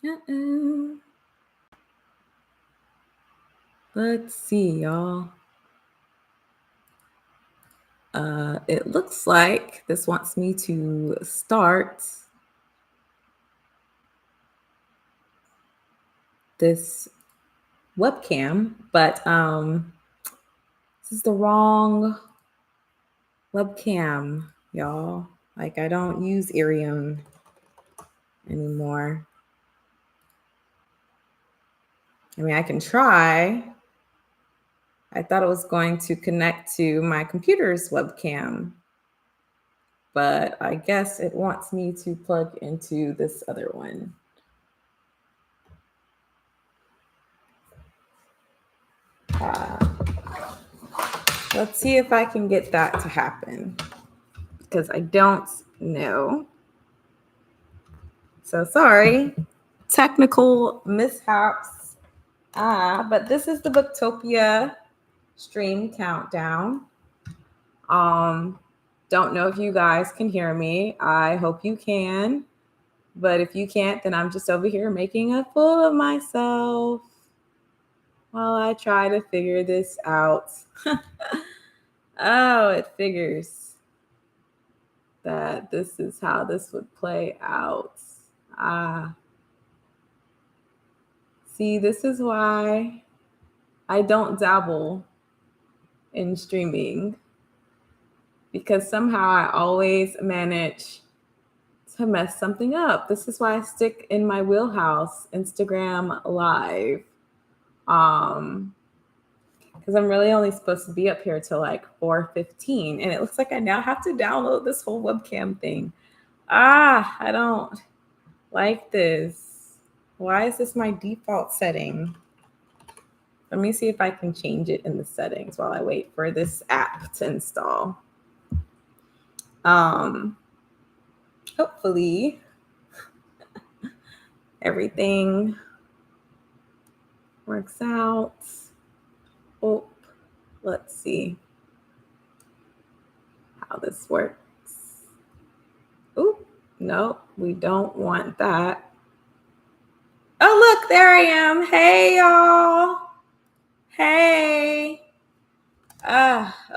Uh-oh. Let's see, y'all. It looks like this wants me to start this webcam, but this is the wrong webcam, y'all. Like, I don't use Irium anymore. I mean, I can try. I thought it was going to connect to my computer's webcam, but I guess it wants me to plug into this other one. Let's see if I can get that to happen, because I don't know. So sorry, technical mishaps. But this is the Booktopia stream countdown. Don't know if you guys can hear me. I hope you can. But if you can't, then I'm just over here making a fool of myself while I try to figure this out. Oh, it figures that this is how this would play out. See, this is why I don't dabble in streaming, because somehow I always manage to mess something up. This is why I stick in my wheelhouse, Instagram Live. Because I'm really only supposed to be up here till like 4:15, and it looks like I now have to download this whole webcam thing. I don't like this. Why is this my default setting? Let me see if I can change it in the settings while I wait for this app to install. Hopefully everything works out. Oh, let's see how this works. Oh, no, we don't want that. Oh, look, there I am. Hey, y'all. Hey.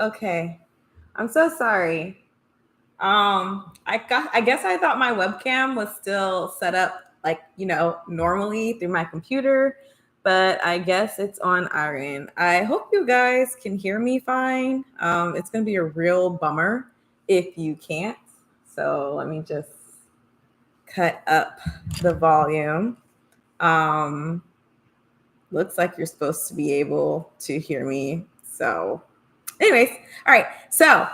Okay. I'm so sorry. I guess I thought my webcam was still set up like, normally through my computer, but I guess it's on our end. I hope you guys can hear me fine. It's gonna be a real bummer if you can't. So let me just cut up the volume. Looks like you're supposed to be able to hear me. So, anyways, all right. So,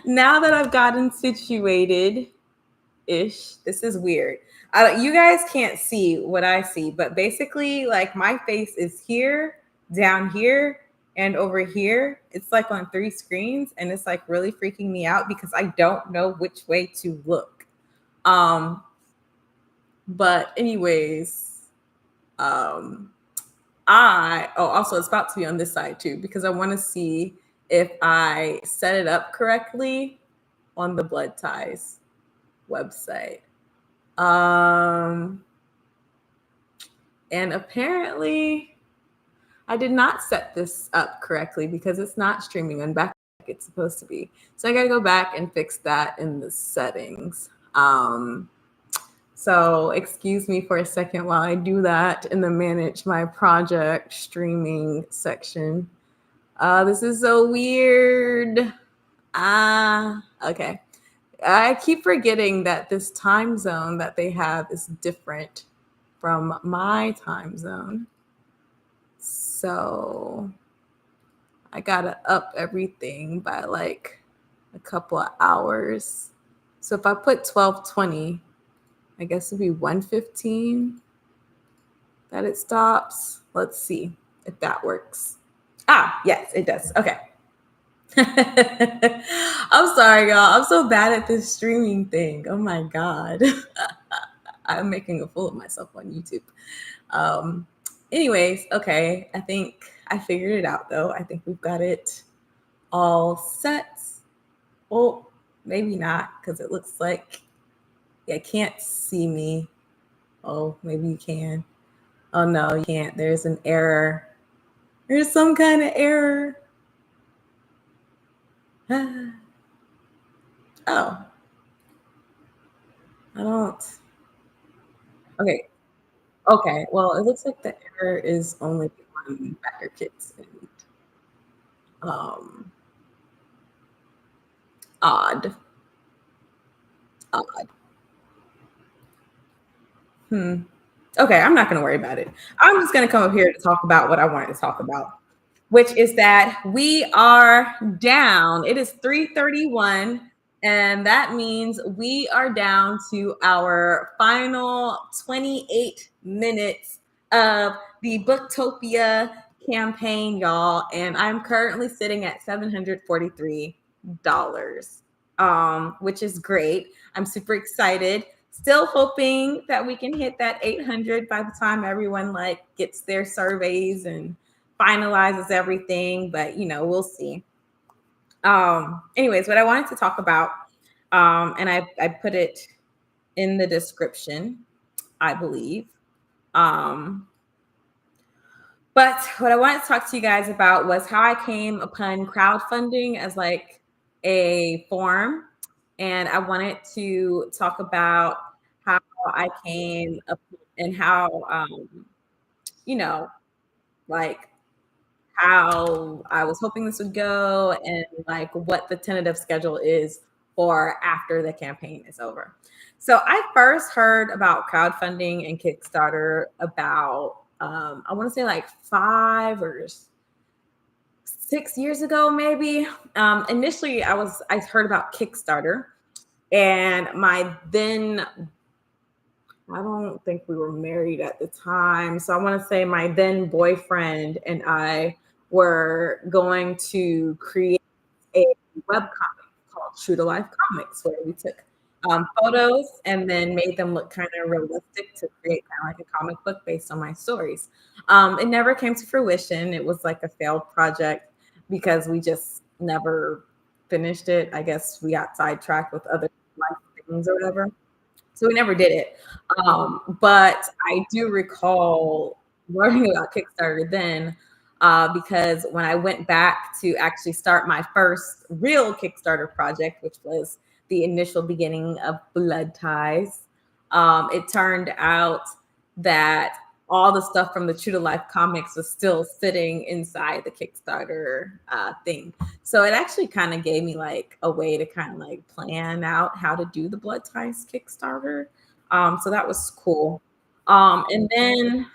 now that I've gotten situated ish, this is weird. You guys can't see what I see, but basically, like, my face is here, down here, and over here. It's like on 3 screens, and it's like really freaking me out because I don't know which way to look. But anyways, also it's about to be on this side too, because I want to see if I set it up correctly on the Blood Ties website. And apparently I did not set this up correctly because it's not streaming on back like it's supposed to be. So I got to go back and fix that in the settings. So excuse me for a second while I do that in the manage my project streaming section. This is so weird. Okay. I keep forgetting that this time zone that they have is different from my time zone. So I gotta up everything by like a couple of hours. So if I put 12:20, I guess it'd be 1:15 that it stops. Let's see if that works. Yes, it does. Okay. I'm sorry, y'all. I'm so bad at this streaming thing. Oh my God. I'm making a fool of myself on YouTube. Anyways, okay. I think I figured it out though. I think we've got it all set. Well, maybe not, because it looks like I can't see me. Oh, maybe you can. Oh no, you can't. There's an error. There's some kind of error. Oh, I don't. Okay. Okay. Well, it looks like the error is only on backer kits and um odd. Odd. Hmm. Okay, I'm not gonna worry about it. I'm just gonna come up here to talk about what I wanted to talk about, which is that we are down. It is 3:31, and that means we are down to our final 28 minutes of the Booktopia campaign, y'all. And I'm currently sitting at $743, which is great. I'm super excited. Still hoping that we can hit that 800 by the time everyone like gets their surveys and finalizes everything, but we'll see. Anyways, what I wanted to talk about, and I put it in the description, I believe. Um, but what I wanted to talk to you guys about was how I came upon crowdfunding as like a form. And I wanted to talk about how I came up and how, you know, like how I was hoping this would go and like what the tentative schedule is for after the campaign is over. So I first heard about crowdfunding and Kickstarter about I want to say like 5 or 6 years ago, maybe. Initially, I heard about Kickstarter, and my then I don't think we were married at the time. So I want to say my then boyfriend and I were going to create a web comic called True to Life Comics, where we took photos and then made them look kind of realistic to create kind of like a comic book based on my stories. It never came to fruition. It was like a failed project because we just never finished it. I guess we got sidetracked with other life things or whatever. So we never did it. But I do recall learning about Kickstarter then, because when I went back to actually start my first real Kickstarter project, which was the initial beginning of Blood Ties, it turned out that all the stuff from the True to Life comics was still sitting inside the Kickstarter thing. So it actually kind of gave me like a way to kind of like plan out how to do the Blood Ties Kickstarter. So that was cool. And then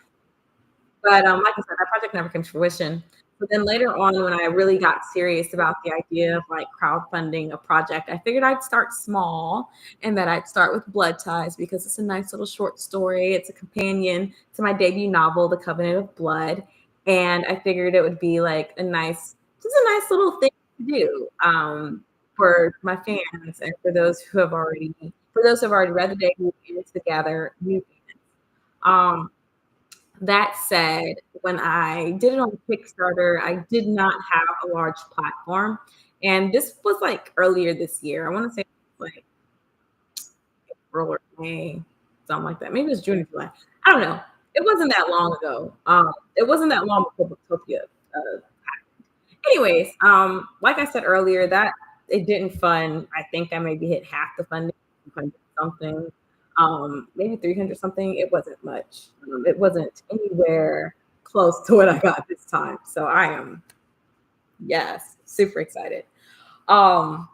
but like I said, that project never came to fruition. But then later on, when I really got serious about the idea of like crowdfunding a project, I figured I'd start small and that I'd start with Blood Ties because it's a nice little short story. It's a companion to my debut novel, The Covenant of Blood. And I figured it would be like just a nice little thing to do, for my fans and for those who have already read the debut and to gather new fans. That said, when I did it on Kickstarter, I did not have a large platform. And this was like earlier this year. I want to say like April or May, something like that. Maybe it was June or July. I don't know. It wasn't that long ago. It wasn't that long before Booktopia. Uh, Anyways, like I said earlier, that it didn't fund. I think I maybe hit half the funding, 200 something, maybe 300 something. It wasn't much. It wasn't anywhere close to what I got this time. So I am, yes, super excited. Um,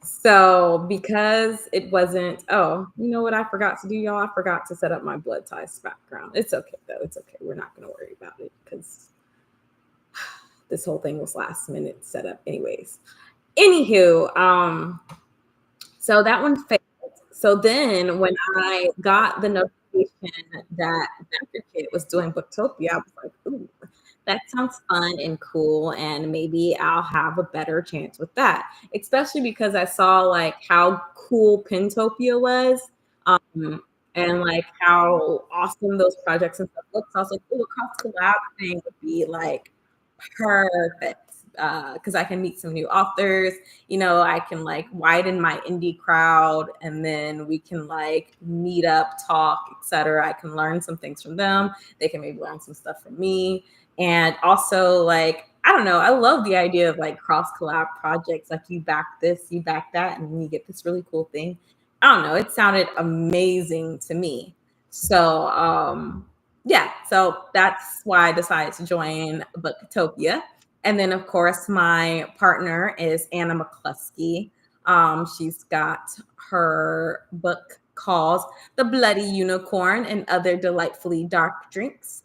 so because it wasn't, oh, you know what I forgot to do, y'all? I forgot to set up my Blood Ties background. It's okay though. It's okay. We're not gonna worry about it because this whole thing was last minute setup anyways. Anywho, so that one failed. So then when I got the notification that Dr. Kit was doing Booktopia, I was like, ooh, that sounds fun and cool. And maybe I'll have a better chance with that. Especially because I saw like how cool Pentopia was. And like how awesome those projects and stuff look. So I was like, oh, a cross collab thing would be like perfect. because I can meet some new authors. I can like widen my indie crowd, and then we can like meet up, talk, etc. I can learn some things from them. They can maybe learn some stuff from me. And also, like, I don't know, I love the idea of like cross collab projects. Like, you back this, you back that, and then you get this really cool thing. I don't know, it sounded amazing to me. So, yeah, so that's why I decided to join Booktopia. And then, of course, my partner is Anna McCluskey. She's got her book called The Bloody Unicorn and Other Delightfully Dark Drinks,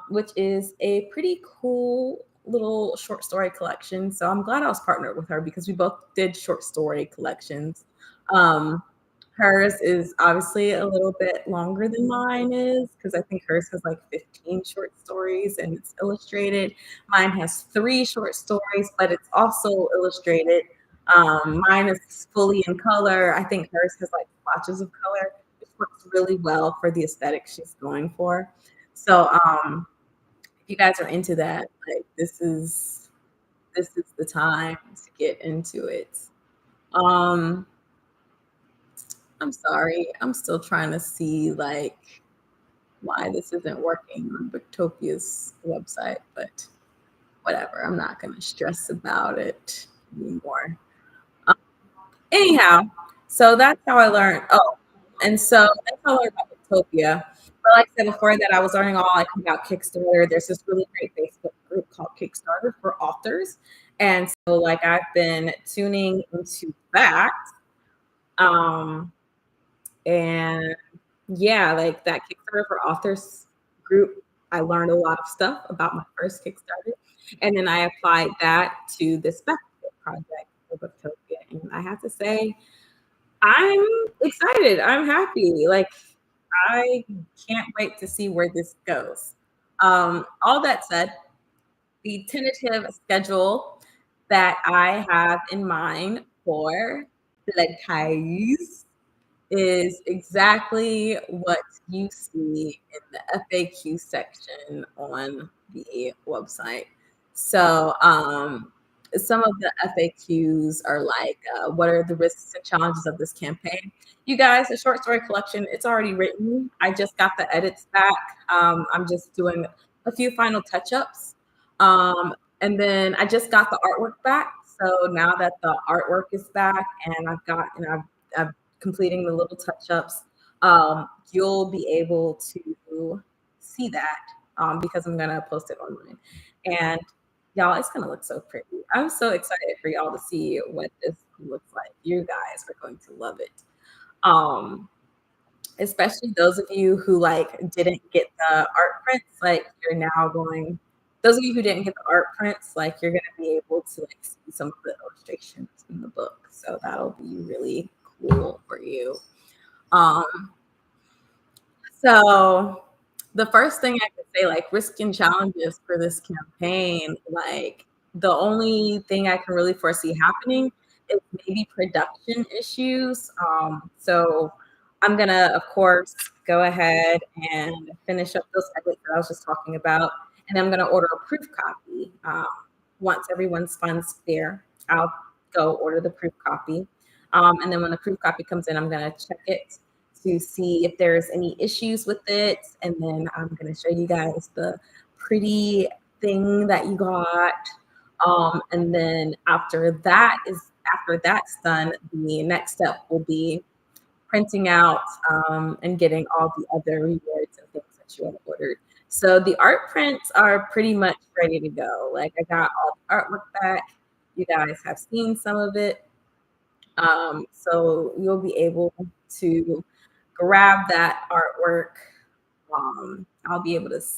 which is a pretty cool little short story collection. So I'm glad I was partnered with her because we both did short story collections. Um, Hers is obviously a little bit longer than mine is, because I think hers has like 15 short stories and it's illustrated. Mine has 3 short stories, but it's also illustrated. Mine is fully in color. I think hers has like splotches of color, which works really well for the aesthetic she's going for. So if you guys are into that, like, this is the time to get into it. Um, I'm sorry. I'm still trying to see like why this isn't working on Booktopia's website, but whatever. I'm not going to stress about it anymore. Um, Anyhow, so that's how I learned. Oh, and so that's how I learned about Booktopia. But like I said before that, I was learning all like about Kickstarter. There's this really great Facebook group called Kickstarter for authors. And so like I've been tuning into that. Um, And yeah, like that Kickstarter for Authors group, I learned a lot of stuff about my first Kickstarter. And then I applied that to this backflip project for Booktopia. And I have to say, I'm excited. I'm happy. Like, I can't wait to see where this goes. All that said, the tentative schedule that I have in mind for Blood Ties is exactly what you see in the FAQ section on the website. So, some of the FAQs are like, what are the risks and challenges of this campaign? You guys, the short story collection, it's already written. I just got the edits back. I'm just doing a few final touch-ups. And then I just got the artwork back. So now that the artwork is back and I've completing the little touch-ups, you'll be able to see that, because I'm gonna post it online. And y'all, it's gonna look so pretty. I'm so excited for y'all to see what this looks like. You guys are going to love it. Um, Especially those of you who like didn't get the art prints, like you're now going. Those of you who didn't get the art prints, like you're gonna be able to like see some of the illustrations in the book. So that'll be really cool for you. Um, so the first thing I could say, like risk and challenges for this campaign, like the only thing I can really foresee happening is maybe production issues. So I'm gonna, of course, go ahead and finish up those edits that I was just talking about, and I'm gonna order a proof copy. Once everyone's funds clear, I'll go order the proof copy. And then when the proof copy comes in, I'm gonna check it to see if there's any issues with it. And then I'm going to show you guys the pretty thing that you got. And then after that's done, the next step will be printing out, and getting all the other rewards and things that you have ordered. So the art prints are pretty much ready to go. Like, I got all the artwork back. You guys have seen some of it. So you'll be able to grab that artwork. I'll be able to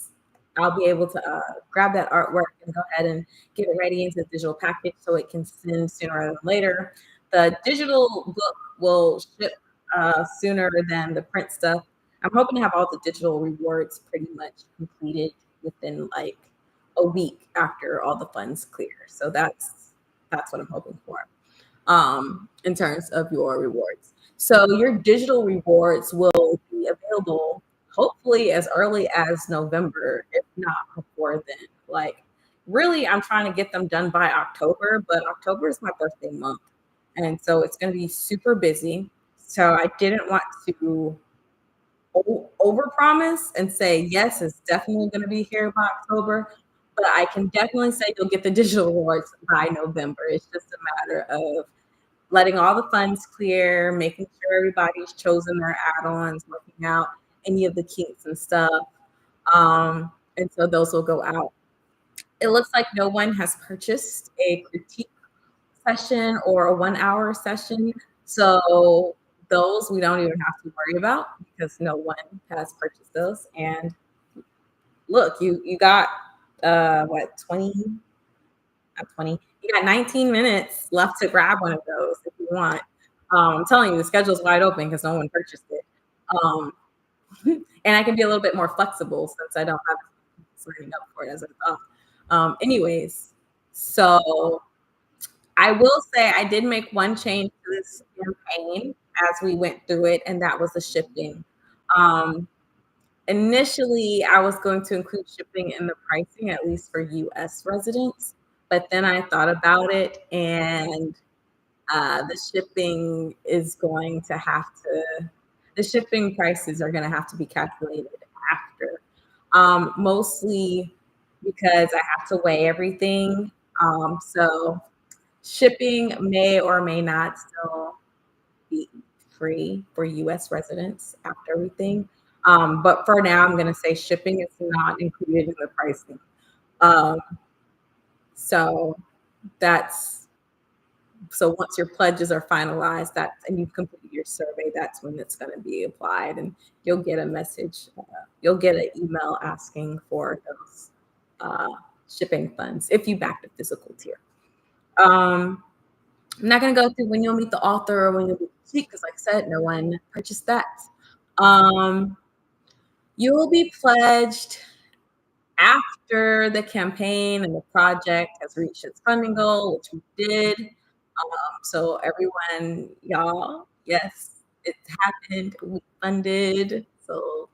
grab that artwork and go ahead and get it ready into the digital package so it can send sooner rather than later. The digital book will ship sooner than the print stuff. I'm hoping to have all the digital rewards pretty much completed within like a week after all the funds clear. So that's what I'm hoping for, in terms of your rewards. So your digital rewards will be available hopefully as early as November, if not before then. Like, really, I'm trying to get them done by October, but October is my birthday month. And so it's going to be super busy. So I didn't want to overpromise and say, yes, it's definitely going to be here by October. But I can definitely say you'll get the digital rewards by November. It's just a matter of letting all the funds clear, making sure everybody's chosen their add-ons, working out any of the kinks and stuff. And so those will go out. It looks like no one has purchased a critique session or a 1 hour session. So those we don't even have to worry about because no one has purchased those. And look, you got what 20, not 20, you got 19 minutes left to grab one of those if you want. I'm telling you, the schedule's wide open because no one purchased it. Um, and I can be a little bit more flexible since I don't have signing up for it as I thought. Anyways, so I will say I did make one change to this campaign as we went through it, and that was the shipping. Um, Initially, I was going to include shipping in the pricing, at least for US residents, but then I thought about it, and the shipping is going to have to, the shipping prices are going to have to be calculated after, mostly because I have to weigh everything. So shipping may or may not still be free for US residents after everything. But for now, I'm going to say shipping is not included in the pricing. Um, so that's so once your pledges are finalized, that and you've completed your survey, that's when it's going to be applied, and you'll get a message. You'll get an email asking for those uh, shipping funds if you back the physical tier. I'm not going to go through when you'll meet the author or when you'll meet the critique because, like I said, no one purchased that. You will be pledged after the campaign and the project has reached its funding goal, which we did. So everyone, y'all, yes, it happened. We funded. So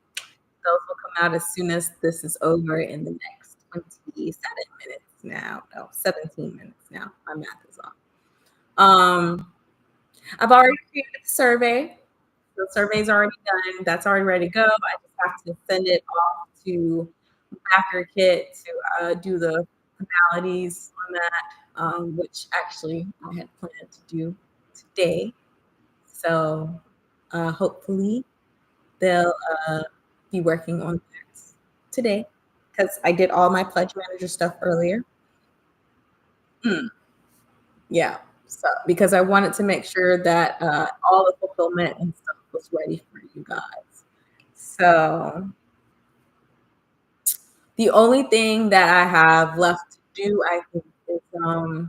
those will come out as soon as this is over in the next 27 minutes now. No, 17 minutes now. My math is off. I've already created the survey. The survey's already done. That's already ready to go. I just have to send it off to Backer Kit to do the formalities on that, which actually I had planned to do today. So hopefully they'll be working on that today because I did all my pledge manager stuff earlier. Yeah. So because I wanted to make sure that all the fulfillment and stuff was ready for you guys. So the only thing that I have left to do, I think, is I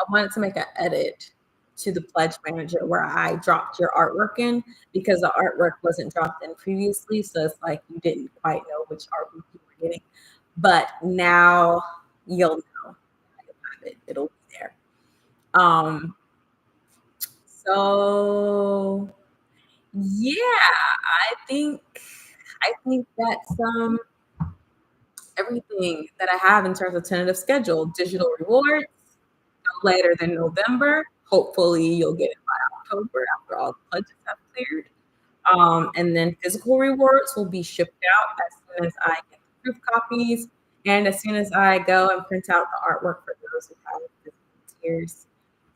wanted to make an edit to the pledge manager where I dropped your artwork in because the artwork wasn't dropped in previously. So it's like you didn't quite know which artwork you were getting. But now you'll know. It'll be there. So yeah, I think that's everything that I have in terms of tentative schedule. Digital rewards no later than November. Hopefully you'll get it by October after all the pledges have cleared. And then physical rewards will be shipped out as soon as I get the proof copies and as soon as I go and print out the artwork for those who have physical tiers.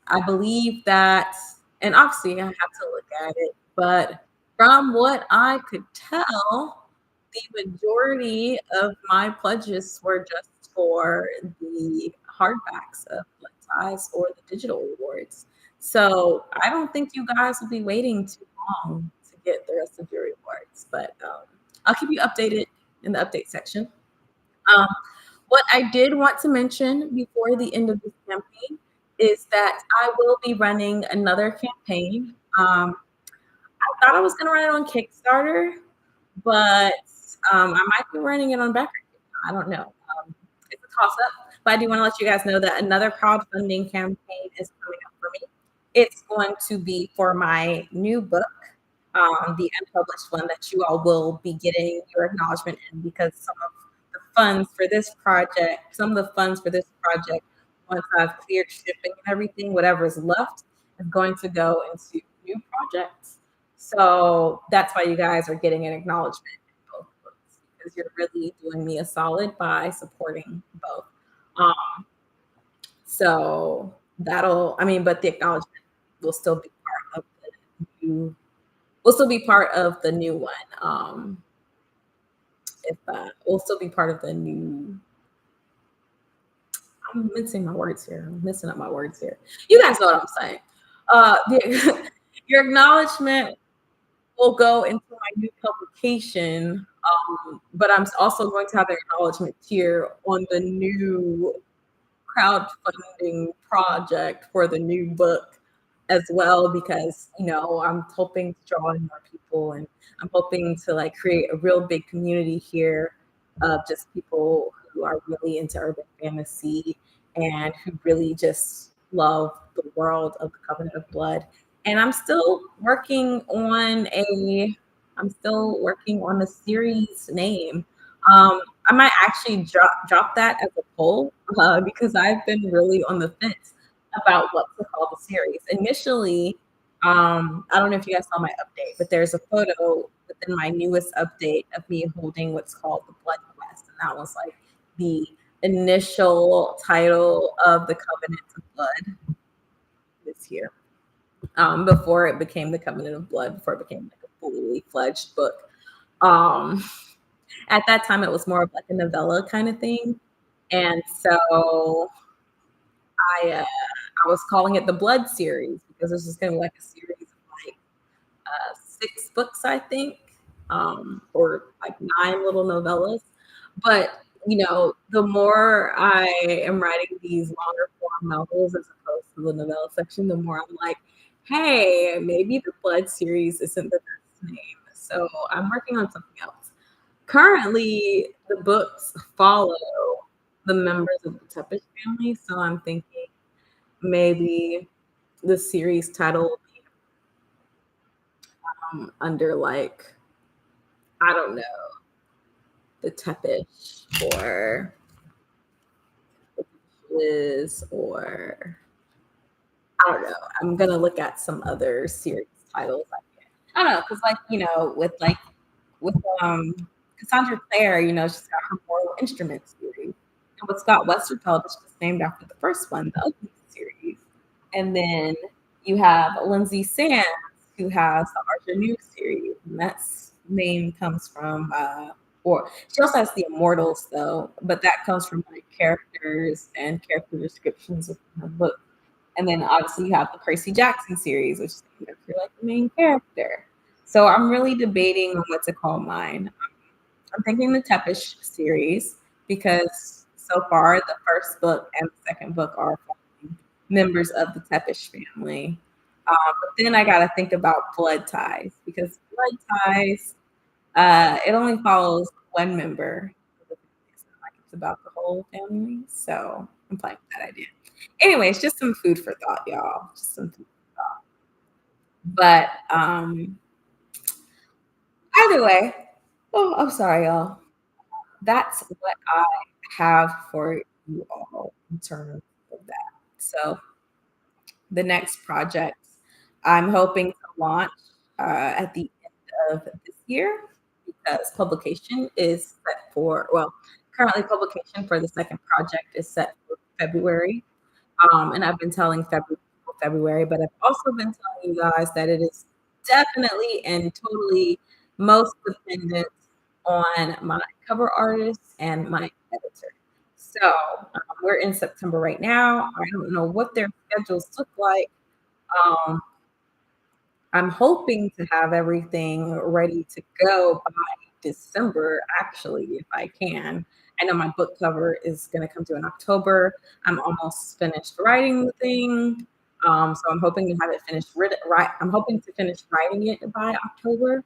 I believe that, and obviously I have to look at it, but from what I could tell, the majority of my pledges were just for the hardbacks of Blood Ties or the digital rewards. So I don't think you guys will be waiting too long to get the rest of your rewards, but I'll keep you updated in the update section. Um, what I did want to mention before the end of this campaign is that I will be running another campaign. I thought I was going to run it on Kickstarter, but I might be running it on Backer. I don't know. It's a toss up, but I do want to let you guys know that another crowdfunding campaign is coming up for me. It's going to be for my new book, the unpublished one that you all will be getting your acknowledgement in because some of the funds for this project, some of the funds for this project, once I've cleared shipping and everything, whatever is left is going to go into new projects. So that's why you guys are getting an acknowledgement in both books, because you're really doing me a solid by supporting both. So but the acknowledgement will still be part of the new, will still be part of the new one. If will still be part of the new. I'm missing my words here. I'm messing up my words here. You guys know what I'm saying. Your acknowledgement will go into my new publication, but I'm also going to have an acknowledgement here on the new crowdfunding project for the new book as well, because I'm hoping to draw in more people, and I'm hoping to like create a real big community here of just people who are really into urban fantasy and who really just love the world of the Covenant of Blood. And I'm still working on a series name. I might actually drop that as a poll, because I've been really on the fence about what to call the series. Initially, I don't know if you guys saw my update, but there's a photo within my newest update of me holding what's called the Blood Quest, and that was like the initial title of the Covenant of Blood this year. Before it became the Covenant of Blood, before it became like a fully fledged book. At that time, it was more of like a novella kind of thing. And so I was calling it the Blood series, because this is going to be like a series of like 6 books, I think, or like 9 little novellas. But the more I am writing these longer form novels as opposed to the novella section, the more I'm like, hey, maybe the Blood series isn't the best name. So I'm working on something else. Currently, the books follow the members of the Tepish family, so I'm thinking maybe the series title will be under like, I don't know, the Tepish or or I don't know. I'm gonna look at some other series titles. I don't know, because with Cassandra Clare, she's got her Mortal Instruments series. And with Scott Westerfeld, it's just named after the first one, the Ugly series. And then you have Lindsay Sands, who has the Archer New series, and that's name comes from or she also has the Immortals though, but that comes from like characters and character descriptions within her book. And then obviously you have the Percy Jackson series, which is named after like the main character. So I'm really debating on what to call mine. I'm thinking the Tepish series, because so far the first book and the second book are members of the Tepish family. But then I got to think about blood ties, because blood ties, it only follows one member. It's not like it's about the whole family. So I'm playing with that idea. Anyways, just some food for thought, y'all. Just some food for thought. But either way, oh, I'm sorry, y'all. That's what I have for you all in terms of that. So the next project I'm hoping to launch at the end of this year, because publication is set for, well, currently publication for the second project is set for February. And I've been telling February, but I've also been telling you guys that it is definitely and totally most dependent on my cover artist and my editor. So we're in September right now. I don't know what their schedules look like. Um, I'm hoping to have everything ready to go by December, actually, if I can. I know my book cover is going to come due in October. I'm almost finished writing the thing. So I'm hoping to have it finished. I'm hoping to finish writing it by October.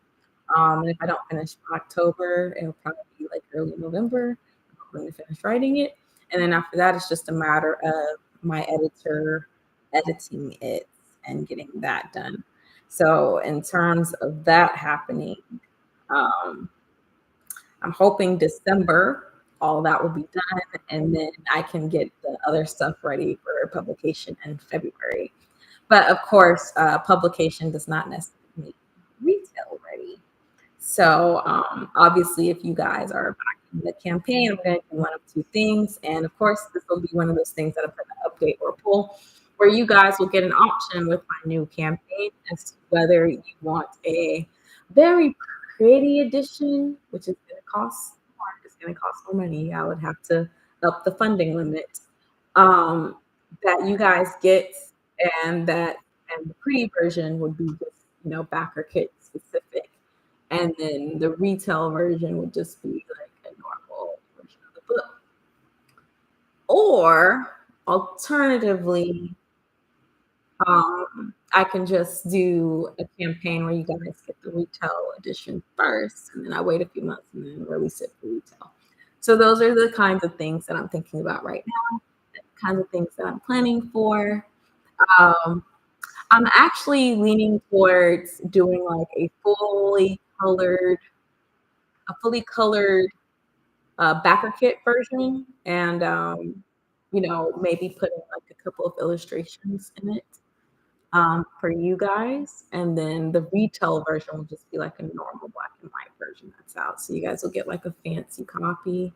And if I don't finish by October, it'll probably be like early November. I'm hoping to finish writing it. And then after that, it's just a matter of my editor editing it and getting that done. So in terms of that happening, I'm hoping December, all that will be done, and then I can get the other stuff ready for publication in February. But of course, publication does not necessarily make retail ready. So obviously, if you guys are backing the campaign, we're going to do one of two things. And of course, this will be one of those things that I'm going to update or pull, where you guys will get an option with my new campaign as to whether you want a very pretty edition, which is going to cost more. It's going to cost more money. I would have to up the funding limit um, that you guys get, and the pretty version would be just backer kit specific, and then the retail version would just be like a normal version of the book. Or alternatively, I can just do a campaign where you guys get the retail edition first, and then I wait a few months and then release it for retail. So those are the kinds of things that I'm thinking about right now, the kinds of things that I'm planning for. Um, I'm actually leaning towards doing like a fully colored backer kit version, and maybe putting like a couple of illustrations in it for you guys, and then the retail version will just be like a normal black and white version that's out. So you guys will get like a fancy copy,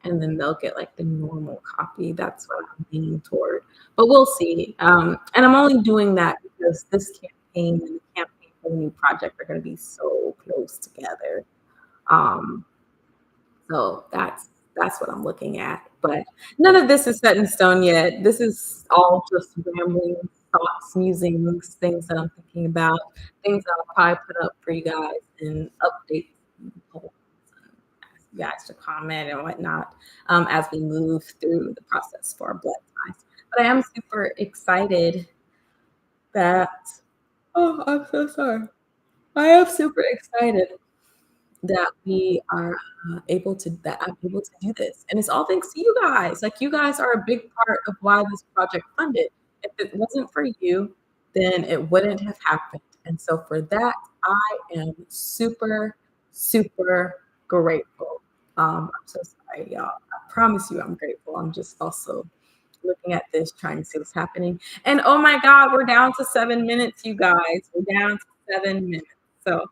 and then they'll get like the normal copy. That's what I'm leaning toward, but we'll see. And I'm only doing that because this campaign and the campaign for the new project are going to be so close together. Um, so that's what I'm looking at. But none of this is set in stone yet. This is all just rambling thoughts, musings, things that I'm thinking about, things that I'll probably put up for you guys and updates and polls and ask you guys to comment and whatnot as we move through the process for our blood ties. But I am super excited that, oh, I'm so sorry. I am super excited that we are that I'm able to do this. And it's all thanks to you guys. Like, you guys are a big part of why this project funded. If it wasn't for you, then it wouldn't have happened. And so for that, I am super, super grateful. I'm so sorry, y'all. I promise you I'm grateful. I'm just also looking at this, trying to see what's happening. And oh my God, we're down to 7 minutes, you guys. We're down to 7 minutes. So,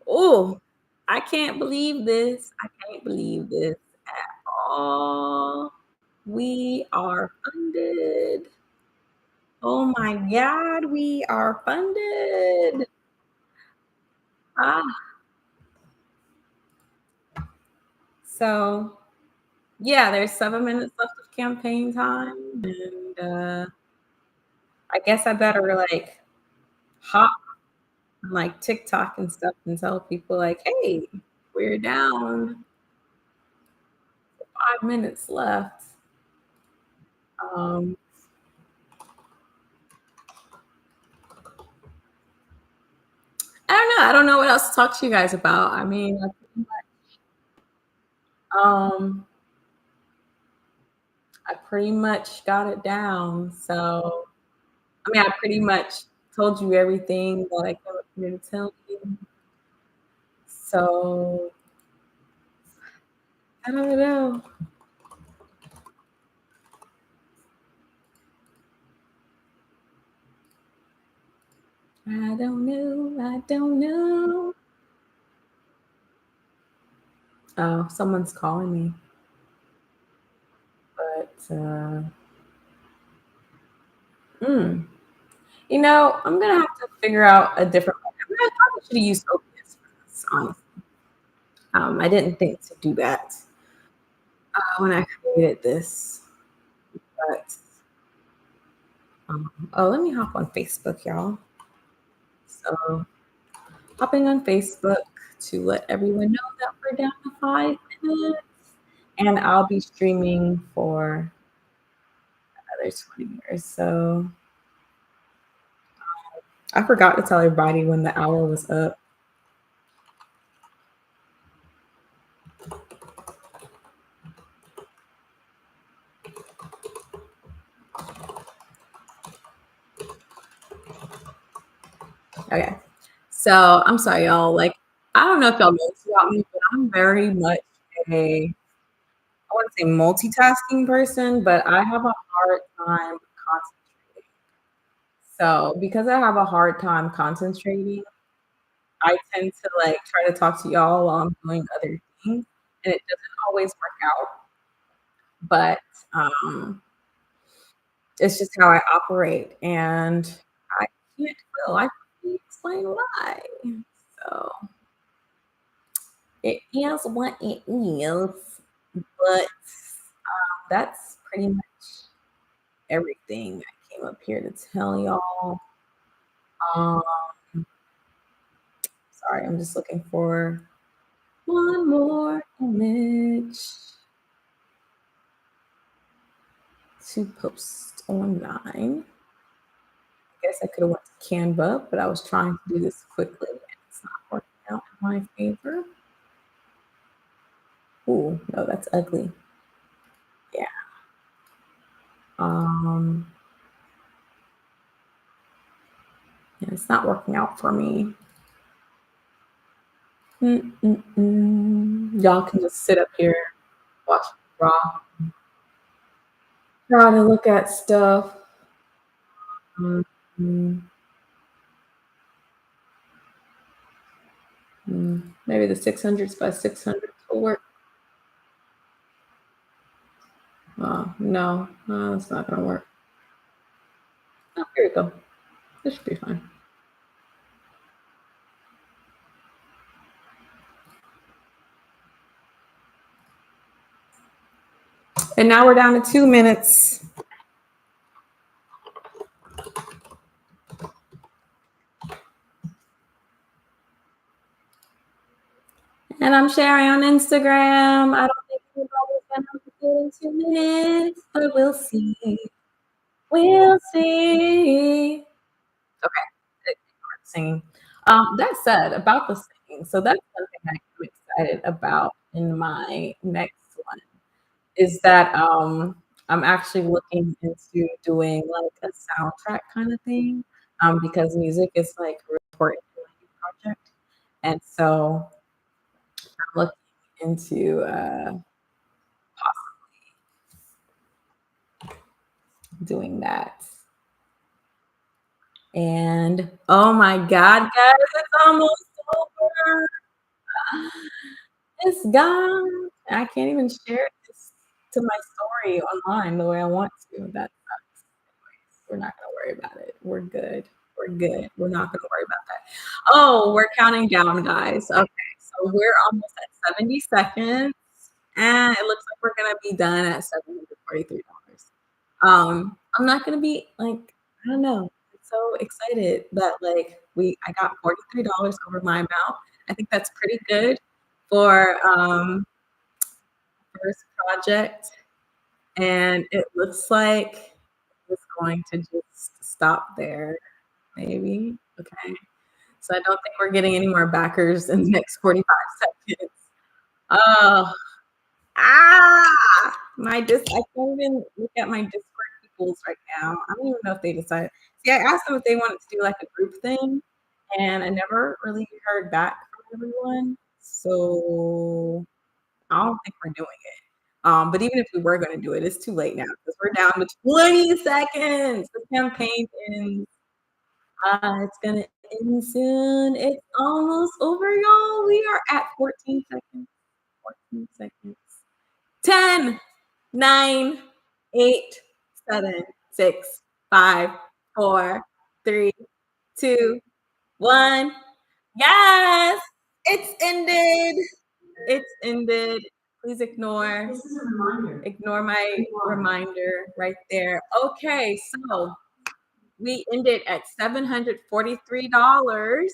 oh, I can't believe this. I can't believe this at all. We are funded. Oh my God, we are funded. Ah, so yeah, there's 7 minutes left of campaign time, and I guess I better like hop on like TikTok and stuff and tell people like, hey, we're down 5 minutes left. Um, I don't know. I don't know what else to talk to you guys about. I mean, um, I pretty much got it down. So, I mean, I pretty much told you everything that I came up here to tell you. So, I don't know. I don't know. I don't know. Oh, someone's calling me. But, I'm going to have to figure out a different way. I probably should have used OBS for this, honestly. I didn't think to do that when I created this. But, let me hop on Facebook, y'all. So, hopping on Facebook to let everyone know that we're down to 5 minutes. And I'll be streaming for another 20 years. So I forgot to tell everybody when the hour was up. Okay. So I'm sorry, y'all. Like, I don't don't know if y'all know this about me, but I'm very much a I wouldn't say multitasking person, but I have a hard time concentrating. So because I have a hard time concentrating, I tend to like try to talk to y'all while I'm doing other things, and it doesn't always work out. But um, it's just how I operate, and I can't feel. I can't explain why. So it is what it is, but that's pretty much everything I came up here to tell y'all. Um, sorry, I'm just looking for one more image to post online. I guess I could have went to Canva, but I was trying to do this quickly and it's not working out in my favor. Ooh, no, that's ugly. Yeah. Um, yeah, it's not working out for me. Y'all can just sit up here, watch me draw, try to look at stuff. Mm, maybe the 600s by 600 will work. No, it's not going to work. Oh, here we go. This should be fine. And now we're down to 2 minutes. And I'm sharing on Instagram. I don't think anybody's going to do it in 2 minutes, but we'll see. We'll see. Okay. Singing. That said, about the singing, so that's something I'm excited about in my next one. Is that I'm actually looking into doing like a soundtrack kind of thing because music is like a really important project, and so I'm looking into doing that. And oh my God, guys, it's almost over. It's gone. I can't even share this to my story online the way I want to. That sucks. We're not gonna worry about it. We're good. We're good. We're not gonna worry about that. Oh, we're counting down, guys. Okay, so we're almost at 70 seconds, and it looks like we're gonna be done at $743. I'm not gonna be like, I don't know. I'm so excited that like I got $43 over my amount. I think that's pretty good for first project, and it looks like it's going to just stop there, maybe. Okay. So I don't think we're getting any more backers in the next 45 seconds. Oh, I can't even look at my Discord peoples right now. I don't even know if they decided. See, I asked them if they wanted to do like a group thing, and I never really heard back from everyone. So I don't think we're doing it. But even if we were going to do it, it's too late now because we're down to 20 seconds. The campaign ends. It's gonna end soon. It's almost over, y'all. We are at 14 seconds. 14 seconds. 10, 9, 8, 7, 6, 5, 4, 3, 2, 1. Yes, it's ended. It's ended. Please ignore my reminder right there. Okay, so we ended at $743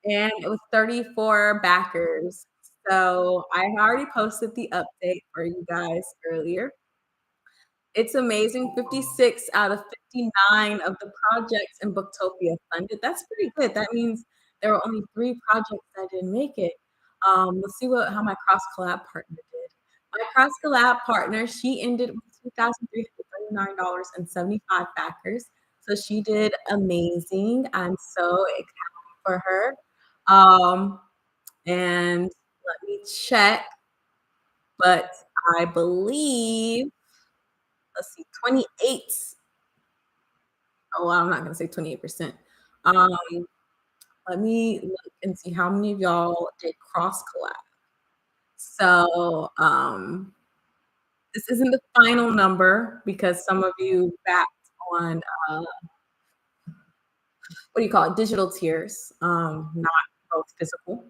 and it was 34 backers. So I already posted the update for you guys earlier. It's amazing. 56 out of 59 of the projects in Booktopia funded. That's pretty good. That means there were only 3 projects that didn't make it. Let's see how my cross collab partner did. My cross collab partner, she ended with $2,339.75 backers. So she did amazing. I'm so excited for her. And let me check, but I believe, let's see, 28. Oh, well, I'm not gonna say 28%. Um, let me look and see how many of y'all did cross collab. So, this isn't the final number because some of you backed on, what do you call it, digital tiers, not both physical.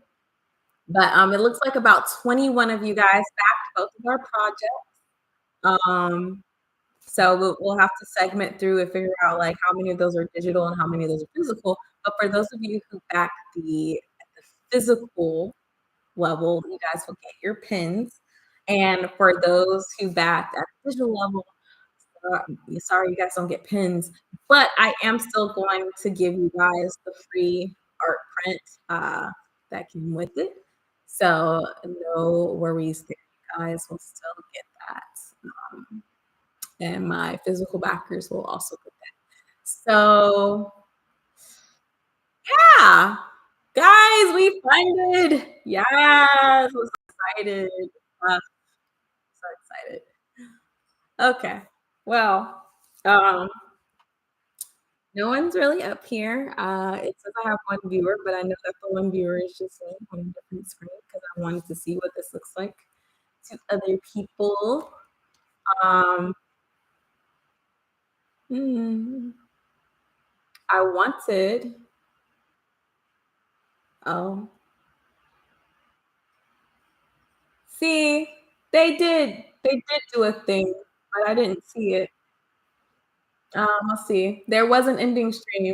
But it looks like about 21 of you guys backed both of our projects. So we'll have to segment through and figure out like how many of those are digital and how many of those are physical. But for those of you who backed the physical level, you guys will get your pins. And for those who backed at the digital level, sorry, you guys don't get pins, but I am still going to give you guys the free art print that came with it. So no worries there. You guys will still get that. And my physical backers will also get that. So yeah, guys, we funded. Yes, I'm so excited. So excited. Okay. Well, no one's really up here. It says I have one viewer, but I know that the one viewer is just me on a different screen because I wanted to see what this looks like to other people. Um, hmm, I wanted. Oh, see, they did. They did do a thing, but I didn't see it. Let's see. There was an ending stream.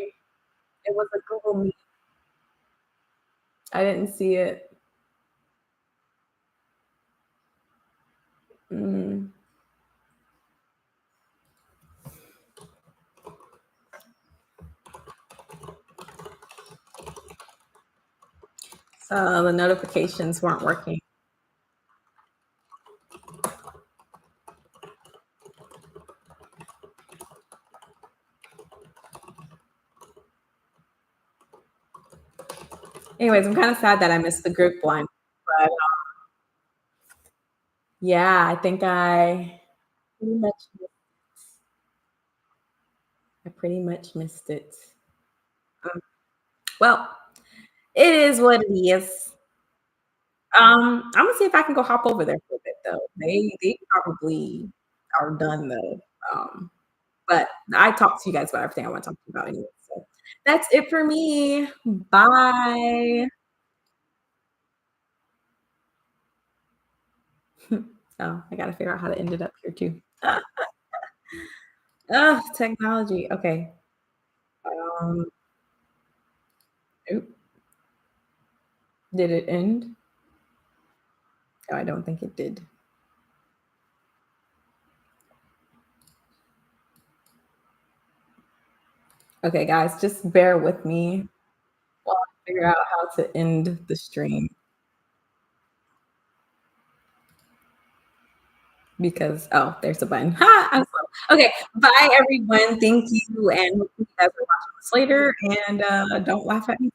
It was a Google Meet. I didn't see it. Mm. So the notifications weren't working. Anyways, I'm kind of sad that I missed the group one, but yeah, I think pretty much I pretty much missed it. Um, well, it is what it is. I'm gonna see if I can go hop over there for a bit though. They probably are done though. But I talked to you guys about everything I want to talk to you about anyway. So that's it for me. Bye. Oh, I gotta figure out how to end it up here too. Technology. Okay. Um, oop. Did it end? No, I don't think it did. Okay, guys, just bear with me while I figure out how to end the stream because there's a button. Ha! I'm slow. Okay, bye everyone. Thank you, and hopefully you guys are watching this later. And don't laugh at me.